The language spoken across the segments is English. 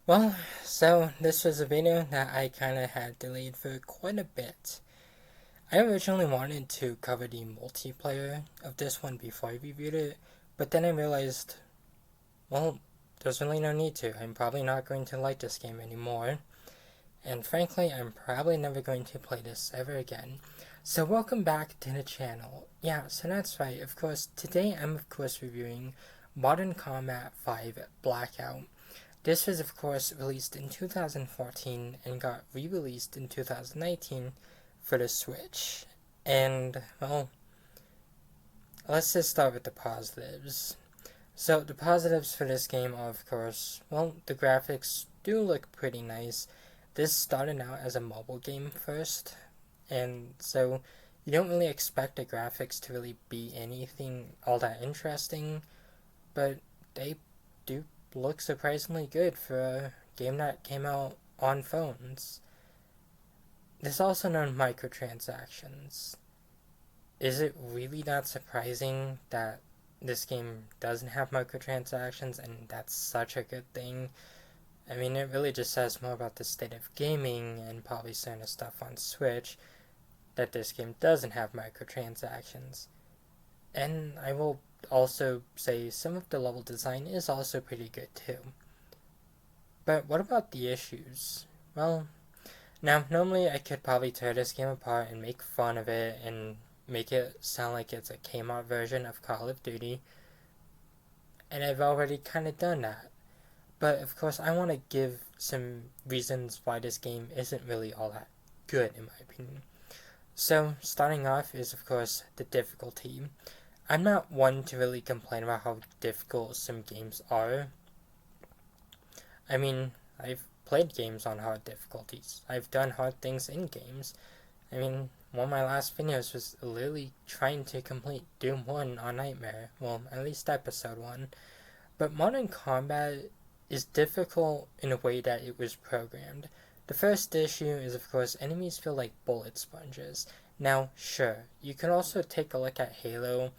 Well, so this was a video that I kind of had delayed for quite a bit. I originally wanted to cover the multiplayer of this one before I reviewed it, but then I realized, well, there's really no need to. I'm probably not going to like this game anymore, and frankly, I'm probably never going to play this ever again. So welcome back to the channel. Yeah, so that's right, of course, today I'm of course reviewing Modern Combat 5 Blackout. This was, of course, released in 2014 and got re released in 2019 for the Switch. And, well, let's just start with the positives. So, the positives for this game are, of course, well, the graphics do look pretty nice. This started out as a mobile game first, and so you don't really expect the graphics to really be anything all that interesting, but they do look surprisingly good for a game that came out on phones. There's also no microtransactions. Is it really that surprising that this game doesn't have microtransactions and that's such a good thing? I mean, it really just says more about the state of gaming and probably certain stuff on Switch that this game doesn't have microtransactions. And I will also say some of the level design is also pretty good too. But what about the issues? Well, now normally I could probably tear this game apart and make fun of it and make it sound like it's a Kmart version of Call of Duty, and I've already kind of done that. But of course, I want to give some reasons why this game isn't really all that good, in my opinion. So, starting off is, of course, the difficulty. I'm not one to really complain about how difficult some games are. I mean, I've played games on hard difficulties. I've done hard things in games. I mean, one of my last videos was literally trying to complete Doom 1 on Nightmare. Well, at least episode 1. But Modern Combat is difficult in a way that it was programmed. The first issue is, of course, enemies feel like bullet sponges. Now, sure, you can also take a look at Halo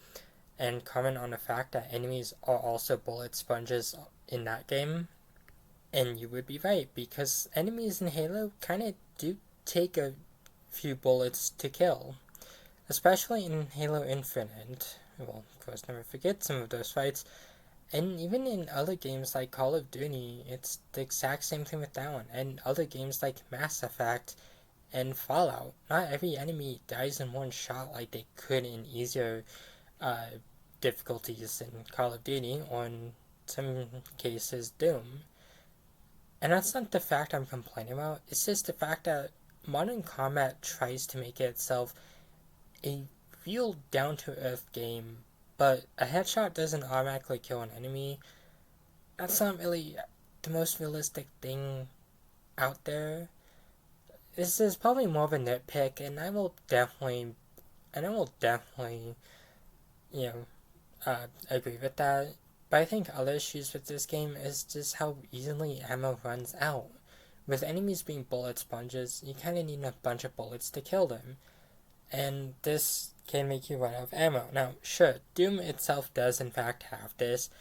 and comment on the fact that enemies are also bullet sponges in that game. And you would be right, because enemies in Halo kind of do take a few bullets to kill. Especially in Halo Infinite. Well, of course, never forget some of those fights. And even in other games like Call of Duty, it's the exact same thing with that one. And other games like Mass Effect and Fallout. Not every enemy dies in one shot like they could in easier uh, difficulties in Call of Duty, or in some cases, Doom. And that's not the fact I'm complaining about, it's just the fact that Modern Combat tries to make it itself a real down to earth game, but a headshot doesn't automatically kill an enemy. That's not really the most realistic thing out there. This is probably more of a nitpick, and I will definitely, you know, agree with that. But I think other issues with this game is just how easily ammo runs out. With enemies being bullet sponges, you kind of need a bunch of bullets to kill them, and this can make you run out of ammo. Now, sure, Doom itself does in fact have this.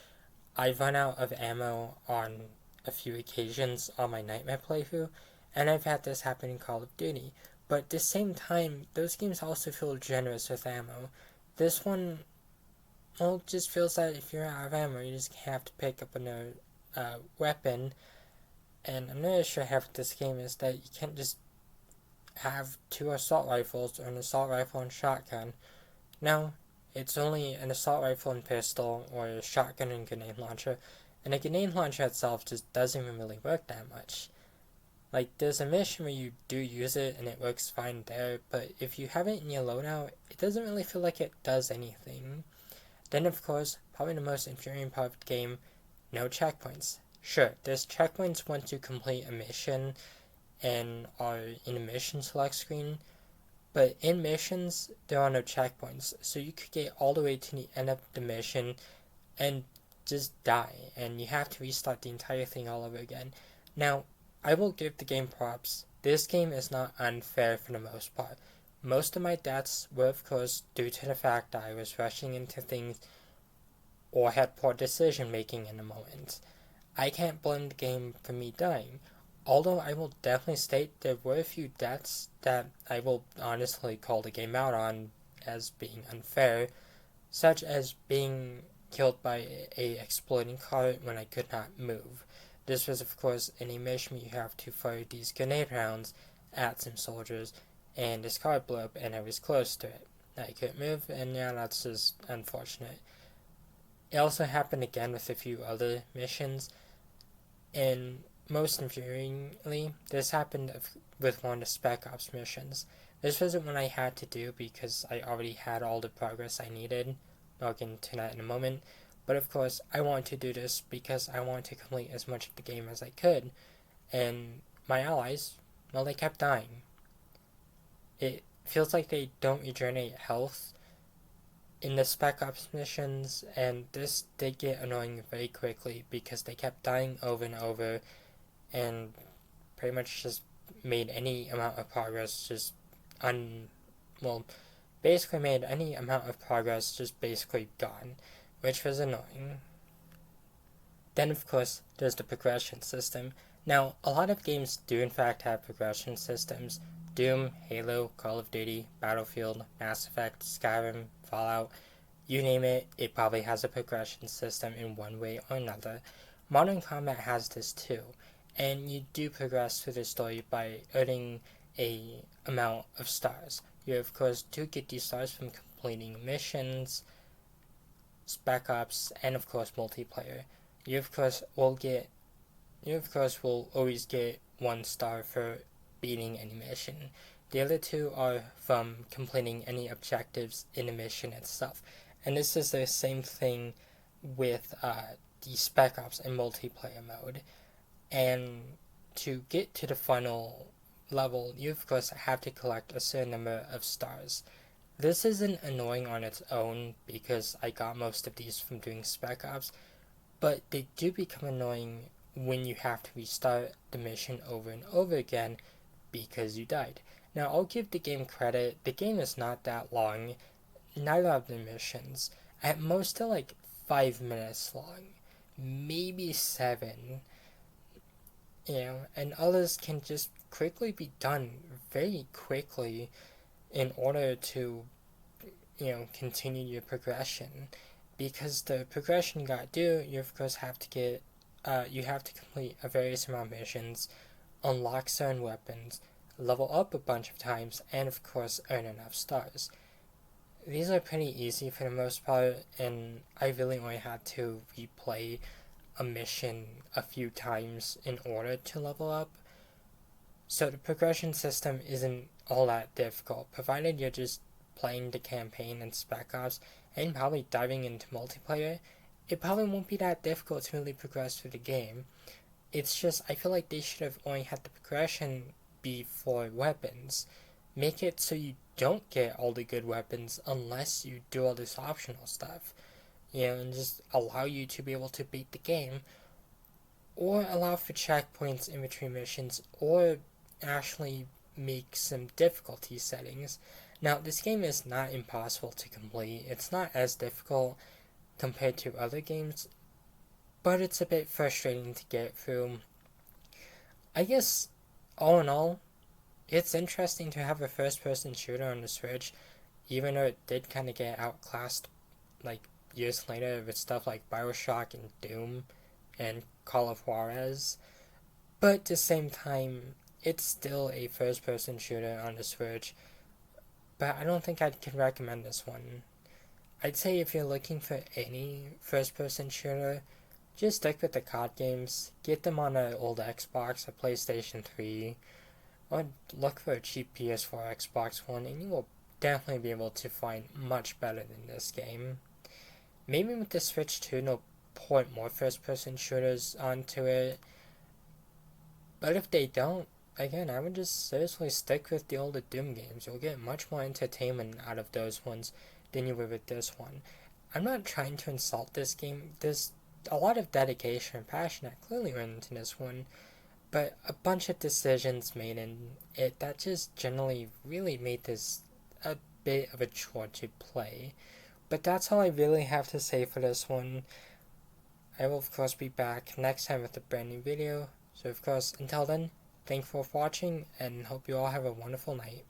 I've run out of ammo on a few occasions on my Nightmare playthrough, and I've had this happen in Call of Duty. But at the same time, those games also feel generous with ammo. This one, well, just feels that if you're out of ammo, you just have to pick up another weapon. And I'm not sure half of this game is that you can't just have two assault rifles or an assault rifle and shotgun. No, it's only an assault rifle and pistol or a shotgun and grenade launcher, and a grenade launcher itself just doesn't even really work that much. Like, there's a mission where you do use it and it works fine there, but if you have it in your loadout, it doesn't really feel like it does anything. Then, of course, probably the most infuriating part of the game, no checkpoints. Sure, there's checkpoints once you complete a mission and are in a mission select screen, but in missions, there are no checkpoints, so you could get all the way to the end of the mission and just die, and you have to restart the entire thing all over again. Now, I will give the game props. This game is not unfair for the most part. Most of my deaths were, of course, due to the fact that I was rushing into things or had poor decision making in the moment. I can't blame the game for me dying. Although I will definitely state there were a few deaths that I will honestly call the game out on as being unfair, such as being killed by a exploding car when I could not move. This was of course in a mission you have to fire these grenade rounds at some soldiers, and this car blew up and I was close to it. I couldn't move, and yeah, that's just unfortunate. It also happened again with a few other missions, and most infuriatingly, this happened with one of the Spec Ops missions. This wasn't what I had to do because I already had all the progress I needed. I'll get into that in a moment. But of course, I wanted to do this because I wanted to complete as much of the game as I could. And my allies, well, they kept dying. It feels like they don't regenerate health in the Spec Ops missions, and this did get annoying very quickly because they kept dying over and over, and pretty much just made any amount of progress just well, basically made any amount of progress just basically gone, which was annoying. Then, of course, there's the progression system. Now, a lot of games do in fact have progression systems. Doom, Halo, Call of Duty, Battlefield, Mass Effect, Skyrim, Fallout, you name it, it probably has a progression system in one way or another. Modern Combat has this too, and you do progress through the story by earning a amount of stars. You of course do get these stars from completing missions, spec ops, and of course multiplayer. You of course will get you of course will always get 1 star for beating any mission. The other 2 are from completing any objectives in the mission itself. And this is the same thing with the Spec Ops and multiplayer mode. And to get to the final level, you of course have to collect a certain number of stars. This isn't annoying on its own because I got most of these from doing Spec Ops, but they do become annoying when you have to restart the mission over and over again because you died. Now, I'll give the game credit. The game is not that long. Neither of the missions. At most, they're like 5 minutes long. Maybe 7. And others can just quickly be done very quickly in order to, continue your progression. Because the progression you gotta do, you of course have to you have to complete a various amount of missions, unlock certain weapons, level up a bunch of times, and of course earn enough stars. These are pretty easy for the most part, and I really only had to replay a mission a few times in order to level up. So the progression system isn't all that difficult, provided you're just playing the campaign and Spec Ops and probably diving into multiplayer. It probably won't be that difficult to really progress through the game. It's just, I feel like they should have only had the progression be for weapons. Make it so you don't get all the good weapons unless you do all this optional stuff. And just allow you to be able to beat the game. Or allow for checkpoints in between missions, or actually make some difficulty settings. Now, this game is not impossible to complete. It's not as difficult compared to other games, but it's a bit frustrating to get through. I guess, all in all, it's interesting to have a first-person shooter on the Switch, even though it did kind of get outclassed, like, years later with stuff like Bioshock and Doom and Call of Juarez. But at the same time, it's still a first-person shooter on the Switch, but I don't think I can recommend this one. I'd say if you're looking for any first-person shooter, just stick with the COD games. Get them on an old Xbox, a PlayStation 3, or look for a cheap PS4, Xbox One, and you will definitely be able to find much better than this game. Maybe with the Switch too, they'll port more first-person shooters onto it. But if they don't, again, I would just seriously stick with the older Doom games. You'll get much more entertainment out of those ones than you would with this one. I'm not trying to insult this game. There's a lot of dedication and passion that clearly went into this one, but a bunch of decisions made in it that just generally really made this a bit of a chore to play. But that's all I really have to say for this one. I will of course be back next time with a brand new video. So of course, until then, thank you for watching and hope you all have a wonderful night.